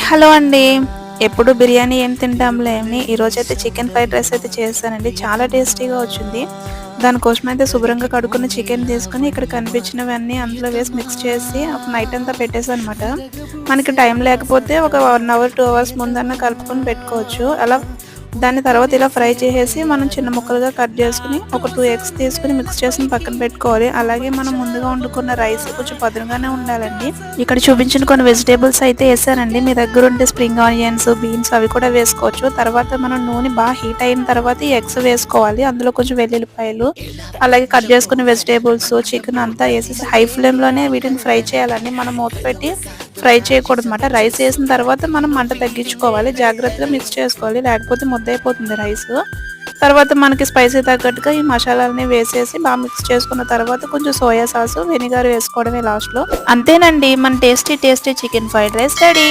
Hello అండి. ఎప్పుడు బిర్యానీ ఏం తింటాంలే అని ఈరోజైతే చికెన్ ఫ్రైడ్ రైస్ అయితే చేశానండి. చాలా టేస్టీగా వచ్చింది. దానికోసమైతే శుభ్రంగా కడుక్కున్న చికెన్ తీసుకొని ఇక్కడ కనిపించినవన్నీ అందులో వేసి మిక్స్ చేసి ఒక నైట్ అంతా పెట్టేసానమాట. మనకి టైం లేకపోతే ఒక 1 అవర్, 2 అవర్స్ ముందన్నా కలుపుకొని పెట్టుకోవచ్చు. అలా దాన్ని తర్వాత ఇలా ఫ్రై చేసేసి మనం చిన్న ముక్కలుగా కట్ చేసుకొని ఒక 2 ఎగ్స్ తీసుకొని మిక్స్ చేసి పక్కన పెట్టుకోవాలి. అలాగే మనం ముందుగా వండుకున్న రైస్ కొంచెం పదునుగానే ఉండాలండి. ఇక్కడ చూపించిన కొన్ని వెజిటేబుల్స్ అయితే వేసానండి. మీ దగ్గర ఉంటే స్ప్రింగ్ ఆనియన్స్, బీన్స్ అవి కూడా వేసుకోవచ్చు. తర్వాత మనం నూనె బాగా హీట్ అయిన తర్వాత ఈ ఎగ్స్ వేసుకోవాలి. అందులో కొంచెం వెల్లుల్లిపాయలు, అలాగే కట్ చేసుకున్న వెజిటేబుల్స్, చికెన్ అంతా వేసేసి హై ఫ్లేమ్లోనే వీటిని ఫ్రై చేయాలండి. మనం మూత పెట్టి ఫ్రై చేయకూడదు అనమాట. రైస్ వేసిన తర్వాత మనం మంట తగ్గించుకోవాలి. జాగ్రత్తగా మిక్స్ చేసుకోవాలి, లేకపోతే ముద్దయిపోతుంది రైస్. తర్వాత మనకి స్పైసీ తగ్గట్టుగా ఈ మసాలాలని వేసేసి బాగా మిక్స్ చేసుకున్న తర్వాత కొంచెం సోయా సాస్, వెనిగర్ వేసుకోవడమే లాస్ట్లో. అంతేనండి, మన tasty chicken fried rice ready.